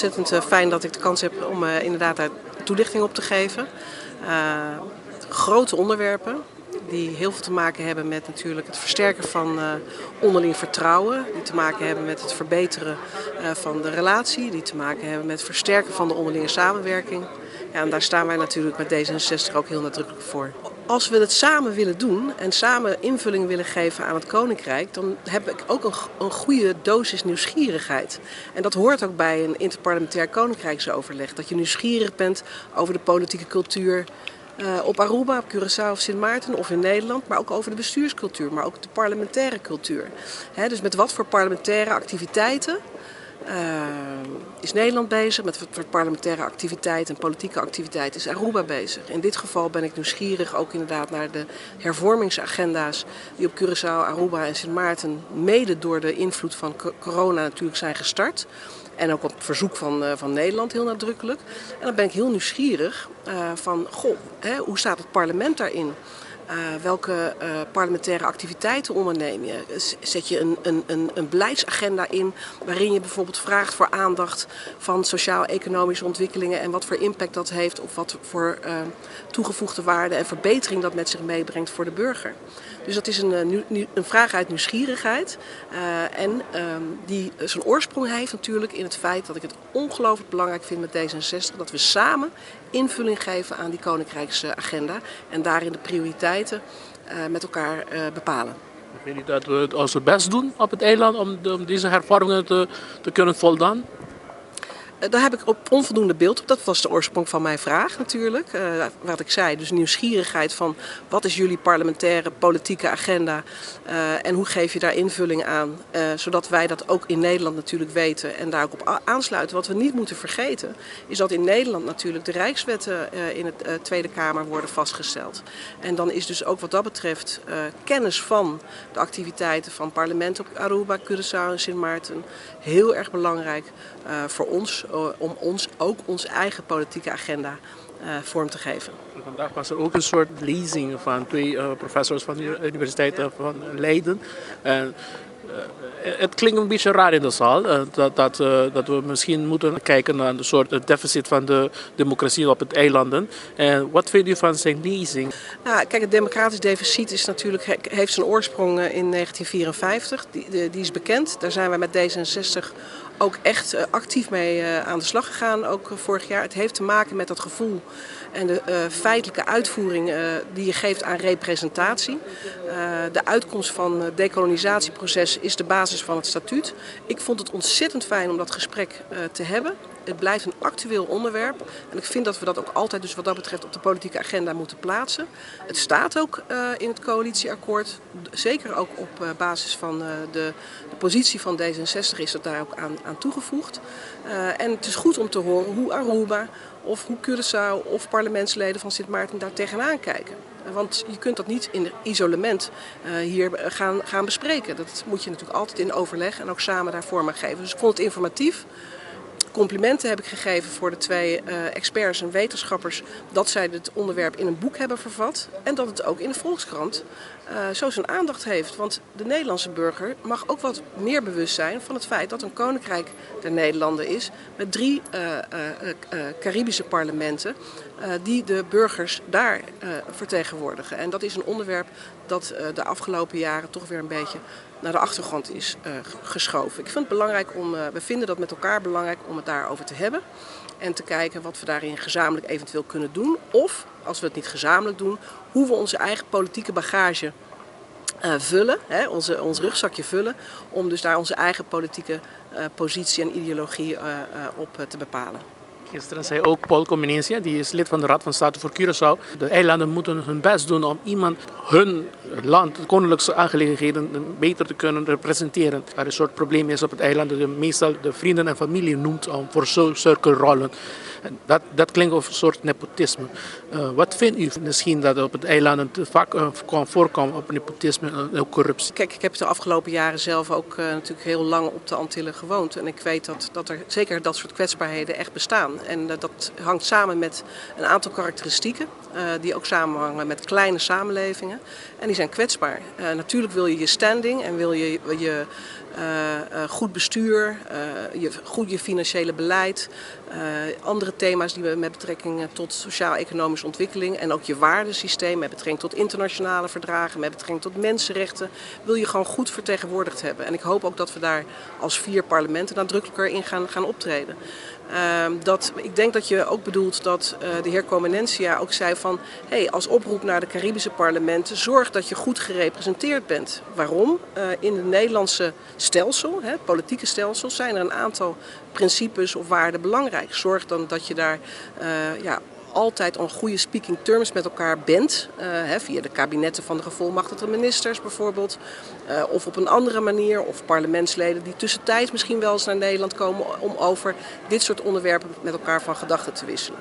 ontzettend fijn dat ik de kans heb om inderdaad daar toelichting op te geven. Grote onderwerpen die heel veel te maken hebben met natuurlijk het versterken van onderling vertrouwen. Die te maken hebben met het verbeteren van de relatie. Die te maken hebben met het versterken van de onderlinge samenwerking. Ja, en daar staan wij natuurlijk met D66 ook heel nadrukkelijk voor. Als we het samen willen doen en samen invulling willen geven aan het Koninkrijk, dan heb ik ook een goede dosis nieuwsgierigheid. En dat hoort ook bij een interparlementair Koninkrijksoverleg. Dat je nieuwsgierig bent over de politieke cultuur op Aruba, op Curaçao of Sint Maarten of in Nederland, maar ook over de bestuurscultuur, maar ook de parlementaire cultuur. Dus met wat voor parlementaire activiteiten is Nederland bezig, met wat parlementaire activiteiten en politieke activiteiten is Aruba bezig. In dit geval ben ik nieuwsgierig ook inderdaad naar de hervormingsagenda's die op Curaçao, Aruba en Sint Maarten mede door de invloed van corona natuurlijk zijn gestart. En ook op verzoek van Nederland heel nadrukkelijk. En dan ben ik heel nieuwsgierig van, hoe staat het parlement daarin? Welke parlementaire activiteiten onderneem je? Zet je een beleidsagenda in waarin je bijvoorbeeld vraagt voor aandacht van sociaal-economische ontwikkelingen en wat voor impact dat heeft of wat voor toegevoegde waarde en verbetering dat met zich meebrengt voor de burger. Dus dat is een vraag uit nieuwsgierigheid en die zijn oorsprong heeft natuurlijk in het feit dat ik het ongelooflijk belangrijk vind met D66 dat we samen invulling geven aan die koninkrijksagenda en daarin de prioriteiten met elkaar bepalen. Vind je dat we ons best doen op het eiland om deze hervormingen te kunnen voldaan? Daar heb ik op onvoldoende beeld op. Dat was de oorsprong van mijn vraag natuurlijk. Wat ik zei, dus nieuwsgierigheid van wat is jullie parlementaire politieke agenda en hoe geef je daar invulling aan. Zodat wij dat ook in Nederland natuurlijk weten en daar ook op aansluiten. Wat we niet moeten vergeten is dat in Nederland natuurlijk de Rijkswetten in de Tweede Kamer worden vastgesteld. En dan is dus ook wat dat betreft kennis van de activiteiten van parlementen op Aruba, Curaçao en Sint Maarten heel erg belangrijk voor ons. Om ons ook onze eigen politieke agenda vorm te geven. Vandaag was er ook een soort lezing van twee professors van de Universiteit van Leiden. Het klinkt een beetje raar in de zaal dat we misschien moeten kijken naar een soort deficit van de democratie op het eilanden. En wat vindt u van zijn lezing? Nou, kijk, het democratisch deficit heeft zijn oorsprong in 1954. Die is bekend. Daar zijn wij met D66 ook echt actief mee aan de slag gegaan, ook vorig jaar. Het heeft te maken met dat gevoel en de feitelijke uitvoering die je geeft aan representatie. De uitkomst van het decolonisatieproces is de basis van het statuut. Ik vond het ontzettend fijn om dat gesprek te hebben. Het blijft een actueel onderwerp en ik vind dat we dat ook altijd dus wat dat betreft op de politieke agenda moeten plaatsen. Het staat ook in het coalitieakkoord, zeker ook op basis van de positie van D66 is dat daar ook aan toegevoegd. En het is goed om te horen hoe Aruba of hoe Curaçao of parlementsleden van Sint Maarten daar tegenaan kijken. Want je kunt dat niet in isolement hier gaan bespreken. Dat moet je natuurlijk altijd in overleg en ook samen daar vorm aan geven. Dus ik vond het informatief. Complimenten heb ik gegeven voor de twee experts en wetenschappers dat zij het onderwerp in een boek hebben vervat en dat het ook in de Volkskrant zo zijn aandacht heeft. Want de Nederlandse burger mag ook wat meer bewust zijn van het feit dat een koninkrijk der Nederlanden is met 3 Caribische parlementen die de burgers daar vertegenwoordigen. En dat is een onderwerp dat de afgelopen jaren toch weer een beetje naar de achtergrond is geschoven. Ik vind het belangrijk we vinden dat met elkaar belangrijk om het daarover te hebben. En te kijken wat we daarin gezamenlijk eventueel kunnen doen. Of, als we het niet gezamenlijk doen, hoe we onze eigen politieke bagage vullen. Ons rugzakje vullen. Om dus daar onze eigen politieke positie en ideologie op te bepalen. Gisteren zei ook Paul Comencia, die is lid van de Raad van State voor Curaçao. De eilanden moeten hun best doen om hun land, de koninklijke aangelegenheden, beter te kunnen representeren. Waar een soort probleem is op het eiland dat je meestal de vrienden en familie noemt voor zulke rollen. Dat klinkt als een soort nepotisme. Wat vindt u misschien dat op het eiland te vaak kan voorkomen op nepotisme en ook corruptie? Kijk, ik heb de afgelopen jaren zelf ook natuurlijk heel lang op de Antillen gewoond. En ik weet dat er zeker dat soort kwetsbaarheden echt bestaan. En dat hangt samen met een aantal karakteristieken die ook samenhangen met kleine samenlevingen. En die zijn kwetsbaar. Natuurlijk wil je je standing en wil je goed bestuur, je financiële beleid, andere thema's die we met betrekking tot sociaal-economische ontwikkeling en ook je waardesysteem met betrekking tot internationale verdragen, met betrekking tot mensenrechten, wil je gewoon goed vertegenwoordigd hebben. En ik hoop ook dat we daar als 4 parlementen nadrukkelijker in gaan optreden. Ik denk dat je ook bedoelt dat de heer Comenencia ook zei van als oproep naar de Caribische parlementen, zorg dat je goed gerepresenteerd bent. Waarom? In het Nederlandse stelsel, het politieke stelsel, zijn er een aantal principes of waarden belangrijk. Zorg dan dat je daar altijd on goede speaking terms met elkaar bent. Via de kabinetten van de gevolmachtigde ministers bijvoorbeeld. Of op een andere manier. Of parlementsleden die tussentijds misschien wel eens naar Nederland komen om over dit soort onderwerpen met elkaar van gedachten te wisselen.